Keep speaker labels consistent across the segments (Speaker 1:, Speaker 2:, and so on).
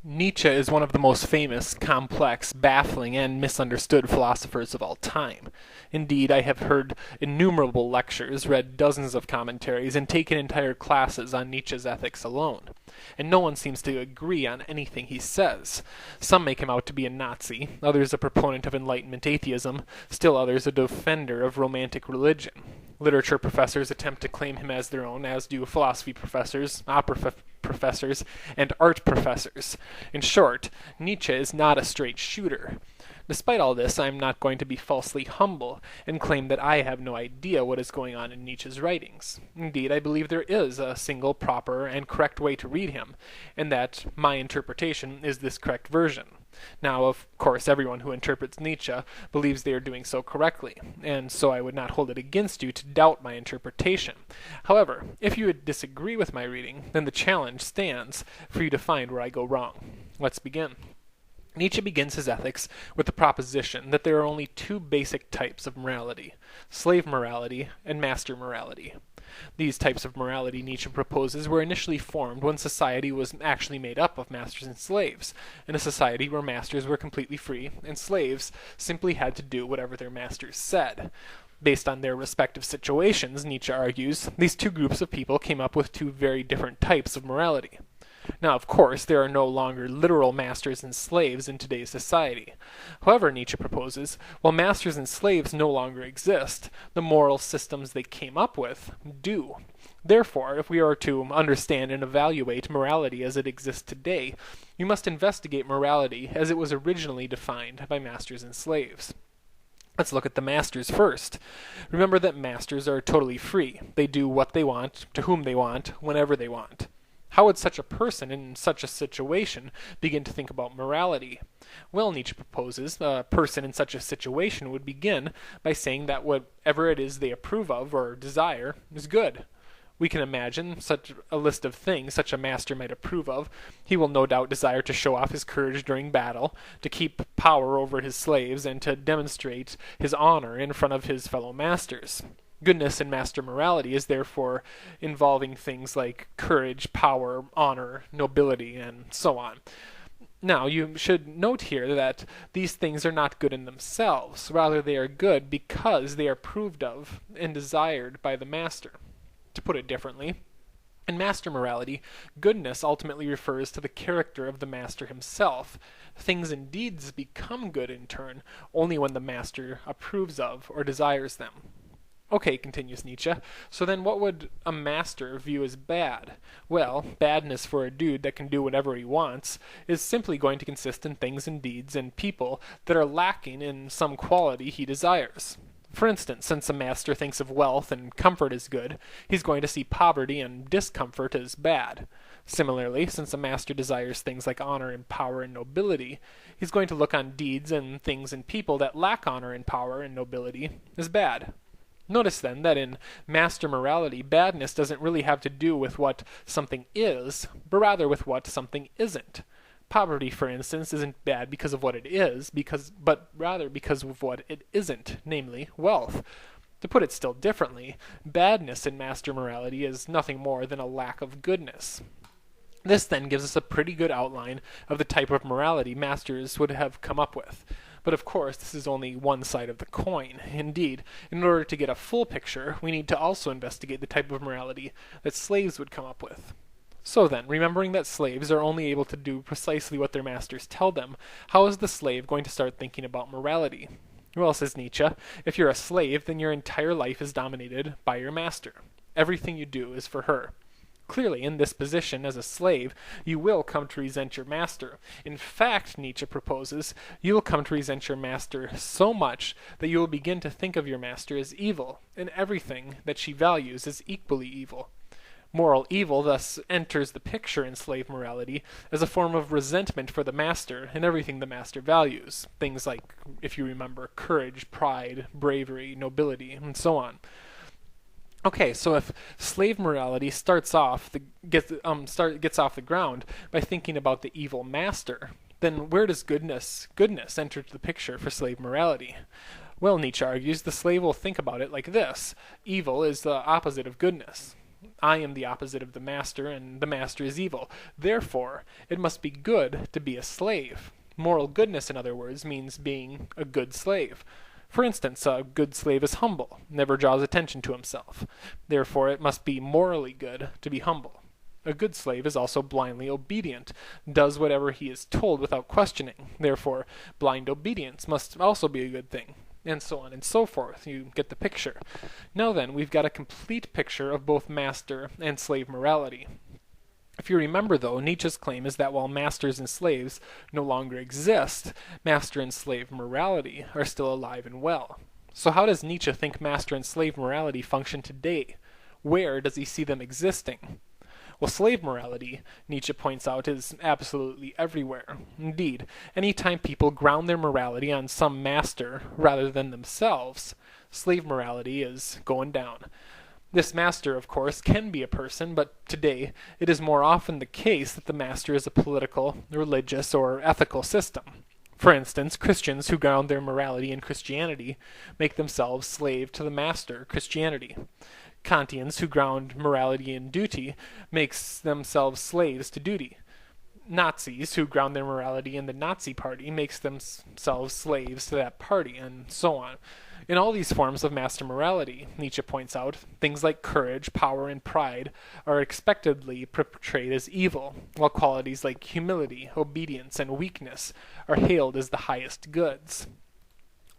Speaker 1: Nietzsche is one of the most famous, complex, baffling, and misunderstood philosophers of all time. Indeed, I have heard innumerable lectures, read dozens of commentaries, and taken entire classes on Nietzsche's ethics alone. And no one seems to agree on anything he says. Some make him out to be a Nazi, others a proponent of Enlightenment atheism, still others a defender of romantic religion. Literature professors attempt to claim him as their own, as do philosophy professors, opera professors, and art professors. In short, Nietzsche is not a straight shooter. Despite all this, I am not going to be falsely humble and claim that I have no idea what is going on in Nietzsche's writings. Indeed, I believe there is a single, proper, and correct way to read him, and that my interpretation is this correct version. Now, of course, everyone who interprets Nietzsche believes they are doing so correctly, and so I would not hold it against you to doubt my interpretation. However, if you would disagree with my reading, then the challenge stands for you to find where I go wrong. Let's begin. Nietzsche begins his ethics with the proposition that there are only two basic types of morality: slave morality and master morality. These types of morality, Nietzsche proposes, were initially formed when society was actually made up of masters and slaves, in a society where masters were completely free and slaves simply had to do whatever their masters said. Based on their respective situations, Nietzsche argues, these two groups of people came up with two very different types of morality. Now, of course, there are no longer literal masters and slaves in today's society. However, Nietzsche proposes, while masters and slaves no longer exist, the moral systems they came up with do. Therefore, if we are to understand and evaluate morality as it exists today, we must investigate morality as it was originally defined by masters and slaves. Let's look at the masters first. Remember that masters are totally free. They do what they want, to whom they want, whenever they want. How would such a person in such a situation begin to think about morality? Well, Nietzsche proposes a person in such a situation would begin by saying that whatever it is they approve of or desire is good. We can imagine such a list of things such a master might approve of. He will no doubt desire to show off his courage during battle, to keep power over his slaves, and to demonstrate his honor in front of his fellow masters. Goodness in master morality is therefore involving things like courage, power, honor, nobility, and so on. Now, you should note here that these things are not good in themselves. Rather, they are good because they are approved of and desired by the master. To put it differently, in master morality, goodness ultimately refers to the character of the master himself. Things and deeds become good in turn only when the master approves of or desires them. Okay, continues Nietzsche, so then what would a master view as bad? Well, badness for a dude that can do whatever he wants is simply going to consist in things and deeds and people that are lacking in some quality he desires. For instance, since a master thinks of wealth and comfort as good, he's going to see poverty and discomfort as bad. Similarly, since a master desires things like honor and power and nobility, he's going to look on deeds and things and people that lack honor and power and nobility as bad. Notice then that in master morality, badness doesn't really have to do with what something is, but rather with what something isn't. Poverty, for instance, isn't bad because of what it is, but rather because of what it isn't, namely wealth. To put it still differently, badness in master morality is nothing more than a lack of goodness. This then gives us a pretty good outline of the type of morality masters would have come up with. But of course, this is only one side of the coin. Indeed, in order to get a full picture, we need to also investigate the type of morality that slaves would come up with. So then, remembering that slaves are only able to do precisely what their masters tell them, how is the slave going to start thinking about morality? Well, says Nietzsche, if you're a slave, then your entire life is dominated by your master. Everything you do is for her. Clearly, in this position as a slave, you will come to resent your master. In fact, Nietzsche proposes, you will come to resent your master so much that you will begin to think of your master as evil, and everything that she values as equally evil. Moral evil thus enters the picture in slave morality as a form of resentment for the master and everything the master values. Things like, if you remember, courage, pride, bravery, nobility, and so on. Okay, so if slave morality gets off the ground by thinking about the evil master, then where does goodness enter the picture for slave morality? Well, Nietzsche argues, the slave will think about it like this: evil is the opposite of goodness. I am the opposite of the master, and the master is evil. Therefore, it must be good to be a slave. Moral goodness, in other words, means being a good slave. For instance, a good slave is humble, never draws attention to himself. Therefore, it must be morally good to be humble. A good slave is also blindly obedient, does whatever he is told without questioning. Therefore, blind obedience must also be a good thing, and so on and so forth. You get the picture. Now then, we've got a complete picture of both master and slave morality. If you remember, though, Nietzsche's claim is that while masters and slaves no longer exist, master and slave morality are still alive and well. So how does Nietzsche think master and slave morality function today? Where does he see them existing? Well, slave morality, Nietzsche points out, is absolutely everywhere. Indeed, any time people ground their morality on some master rather than themselves, slave morality is going down. This master, of course, can be a person, but today it is more often the case that the master is a political, religious, or ethical system. For instance, Christians who ground their morality in Christianity make themselves slave to the master, Christianity. Kantians who ground morality in duty makes themselves slaves to duty. Nazis who ground their morality in the Nazi party makes themselves slaves to that party, and so on. In all these forms of master morality, Nietzsche points out, things like courage, power, and pride are expectedly portrayed as evil, while qualities like humility, obedience, and weakness are hailed as the highest goods.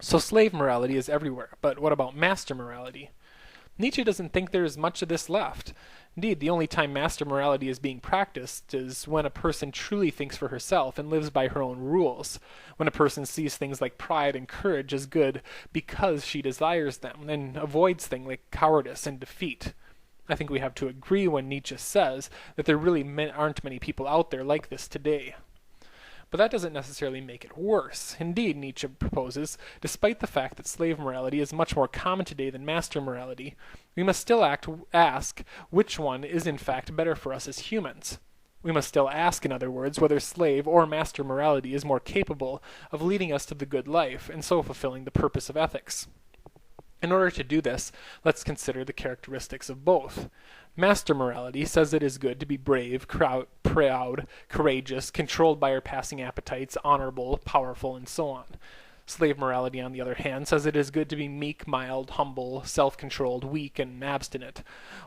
Speaker 1: So slave morality is everywhere, but what about master morality? Nietzsche doesn't think there is much of this left. Indeed, the only time master morality is being practiced is when a person truly thinks for herself and lives by her own rules, when a person sees things like pride and courage as good because she desires them, and avoids things like cowardice and defeat. I think we have to agree when Nietzsche says that there really aren't many people out there like this today. But that doesn't necessarily make it worse. Indeed, Nietzsche proposes, despite the fact that slave morality is much more common today than master morality, we must still ask which one is in fact better for us as humans. We must still ask, in other words, whether slave or master morality is more capable of leading us to the good life and so fulfilling the purpose of ethics. In order to do this, let's consider the characteristics of both. Master morality says it is good to be brave, proud, courageous, controlled by our passing appetites, honorable, powerful, and so on. Slave morality, on the other hand, says it is good to be meek, mild, humble, self-controlled, weak, and abstinent.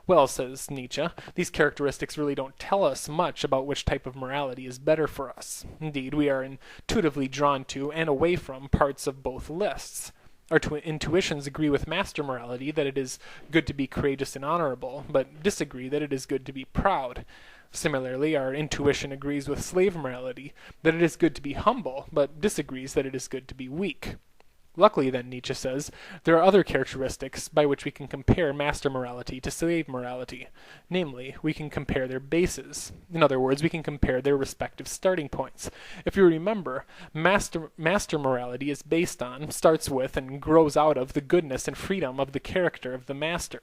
Speaker 1: Well, says Nietzsche, these characteristics really don't tell us much about which type of morality is better for us. Indeed, we are intuitively drawn to and away from parts of both lists. Our intuitions agree with master morality that it is good to be courageous and honorable, but disagree that it is good to be proud. Similarly, our intuition agrees with slave morality that it is good to be humble, but disagrees that it is good to be weak. Luckily, then, Nietzsche says, there are other characteristics by which we can compare master morality to slave morality. Namely, we can compare their bases. In other words, we can compare their respective starting points. If you remember, master morality is based on, starts with, and grows out of the goodness and freedom of the character of the master.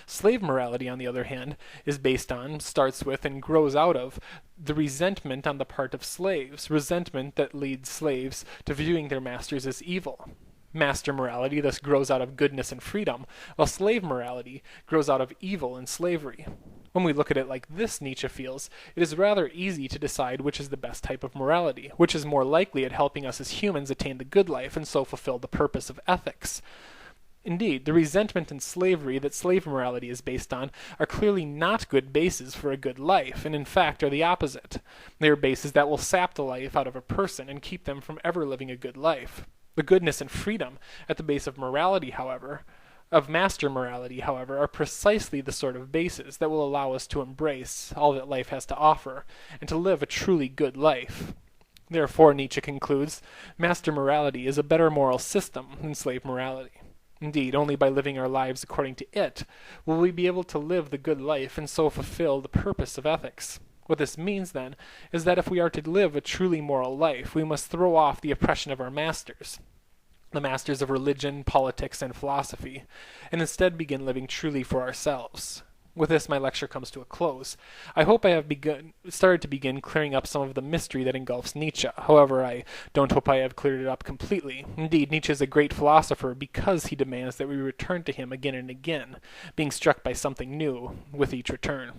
Speaker 1: Slave morality, on the other hand, is based on, starts with, and grows out of the resentment on the part of slaves, resentment that leads slaves to viewing their masters as evil. Master morality thus grows out of goodness and freedom, while slave morality grows out of evil and slavery. When we look at it like this, Nietzsche feels, it is rather easy to decide which is the best type of morality, which is more likely at helping us as humans attain the good life and so fulfill the purpose of ethics. Indeed, the resentment and slavery that slave morality is based on are clearly not good bases for a good life, and in fact are the opposite. They are bases that will sap the life out of a person and keep them from ever living a good life. The goodness and freedom at the base of morality, however, of master morality, however, are precisely the sort of bases that will allow us to embrace all that life has to offer and to live a truly good life. Therefore, Nietzsche concludes, master morality is a better moral system than slave morality. Indeed, only by living our lives according to it will we be able to live the good life and so fulfill the purpose of ethics. What this means, then, is that if we are to live a truly moral life, we must throw off the oppression of our masters, the masters of religion, politics, and philosophy, and instead begin living truly for ourselves. With this, my lecture comes to a close. I hope I have started to begin clearing up some of the mystery that engulfs Nietzsche. However, I don't hope I have cleared it up completely. Indeed, Nietzsche is a great philosopher because he demands that we return to him again and again, being struck by something new with each return.